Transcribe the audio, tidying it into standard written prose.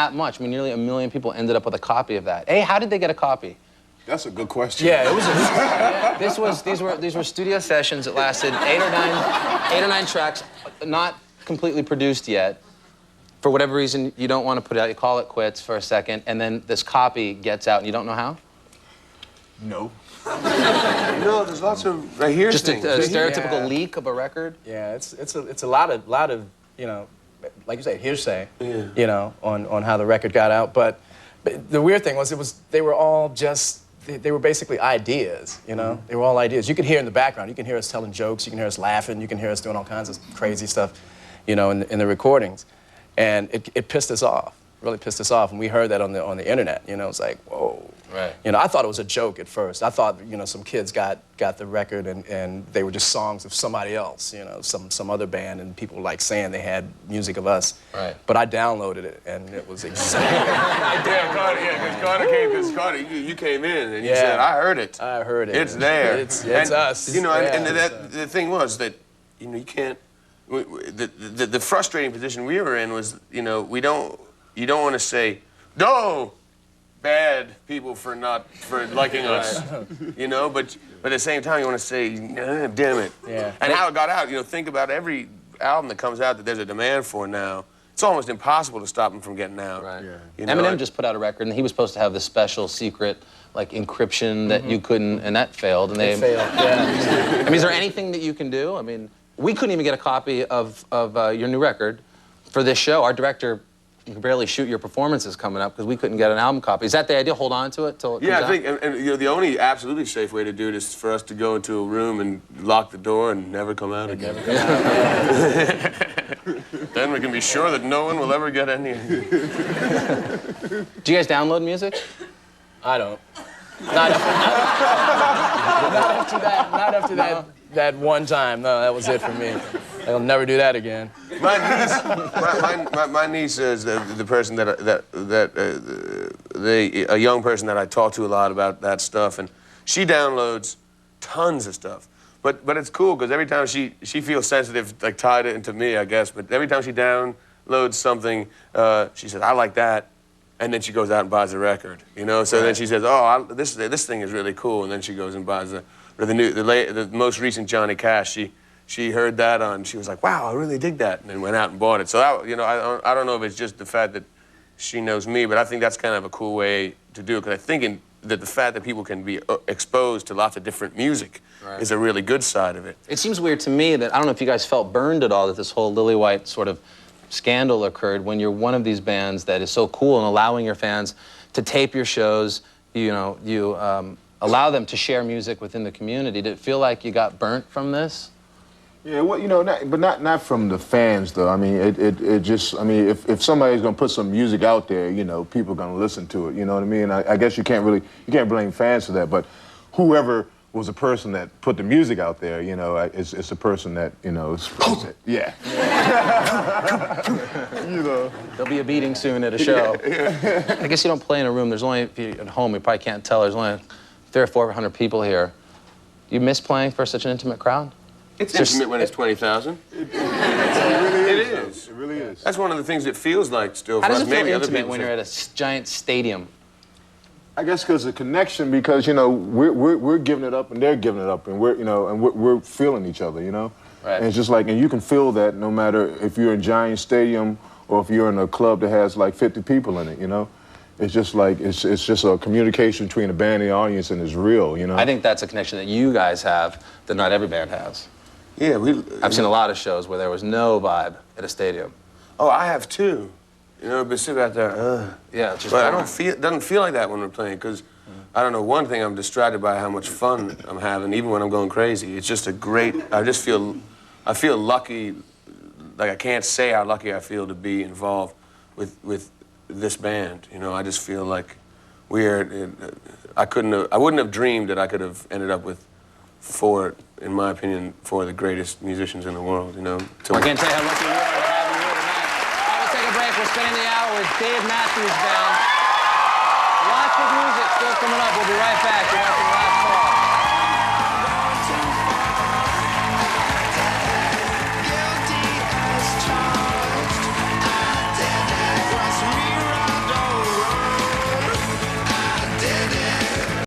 that much. I mean, nearly 1 million people ended up with a copy of that. A, how did they get a copy? That's a good question. Yeah, it was. These were studio sessions that lasted 8 or 9 tracks, not completely produced yet. For whatever reason, you don't want to put it out. You call it quits for a second, and then this copy gets out, and you don't know how. No. No, there's lots of. I hear just things. a stereotypical leak of a record. Yeah, it's a lot of you know, like you say, hearsay. Yeah. You know, on how the record got out. But the weird thing was they were all just. They were basically ideas, you know? They were all ideas. You could hear in the background, you can hear us telling jokes, you can hear us laughing, you can hear us doing all kinds of crazy stuff, you know, in the recordings. And it pissed us off, really pissed us off. And we heard that on the internet, you know, it's like, whoa. Right. You know, I thought it was a joke at first. I thought, you know, some kids got the record and they were just songs of somebody else, you know, some other band, and people like saying they had music of us. Right. But I downloaded it and it was exactly. Yeah, Carter, because Carter came, you came in and you said, I heard it. I heard it. It's there. It's and, us. You know, yeah, and the thing was that, you know, you can't, the frustrating position we were in was, you know, you don't want to say, no, bad people for liking us, you know, but at the same time you want to say, damn it. Yeah. And how it got out, you know, think about every album that comes out that there's a demand for now. It's almost impossible to stop them from getting out. Right. Yeah. You know, Eminem just put out a record, and he was supposed to have this special secret, like encryption that you couldn't, and that failed. And they failed. Yeah. I mean, is there anything that you can do? I mean, we couldn't even get a copy of your new record for this show. Our director. You can barely shoot your performances coming up because we couldn't get an album copy. Is that the idea? Hold on to it till it comes out? I think, and you know, the only absolutely safe way to do it is for us to go into a room and lock the door and never come out again. Then we can be sure that no one will ever get any. Do you guys download music? I don't. Not after that one time. No, that was it for me. I'll never do that again. My niece is the person a young person that I talk to a lot about that stuff, and she downloads tons of stuff. But it's cool because every time she feels sensitive, like tied it into me, I guess. But every time she downloads something, she says, "I like that," and then she goes out and buys a record. You know, so then she says, "Oh, this thing is really cool," and then she goes and buys the most recent Johnny Cash. She heard that she was like, wow, I really dig that, and then went out and bought it. So that, you know, I don't know if it's just the fact that she knows me, but I think that's kind of a cool way to do it, because I think that the fact that people can be exposed to lots of different music is a really good side of it. It seems weird to me that, I don't know if you guys felt burned at all that this whole Lily White sort of scandal occurred when you're one of these bands that is so cool and allowing your fans to tape your shows, you know, you allow them to share music within the community. Did it feel like you got burnt from this? Yeah, well, you know, not from the fans though. I mean, it just, I mean, if somebody's gonna put some music out there, you know, people are gonna listen to it. You know what I mean? I guess you can't blame fans for that. But whoever was the person that put the music out there, you know, it's a person that, you know, yeah. You know, There'll be a beating soon at a show. Yeah. I guess you don't play in a room. There's only, if you're at home, you probably can't tell. There's only 300 or 400 people here. You miss playing for such an intimate crowd? It's intimate when it's 20,000. It is. It really is. That's one of the things it feels like still. How does it feel Maybe other intimate people when you're at a giant stadium? I guess because of connection, because, you know, we're giving it up and they're giving it up, and we're feeling each other, you know? Right. And it's just like, and you can feel that no matter if you're in a giant stadium or if you're in a club that has like 50 people in it, you know? It's just like, it's just a communication between the band and the audience, and it's real, you know? I think that's a connection that you guys have that not every band has. Yeah, I've seen a lot of shows where there was no vibe at a stadium. Oh, I have too. You know, but sit out there, Yeah, it's just But it doesn't feel like that when we're playing, because I don't know, one thing, I'm distracted by how much fun I'm having, even when I'm going crazy. It's just a great, I feel lucky, like I can't say how lucky I feel to be involved with this band. You know, I just feel like I wouldn't have dreamed that I could have ended up with in my opinion, four of the greatest musicians in the world, you know. I can't tell you how lucky you are to have you here tonight. All right, let's take a break. We're spending the hour with Dave Matthews Band. Lots of music still coming up. We'll be right back. You're watching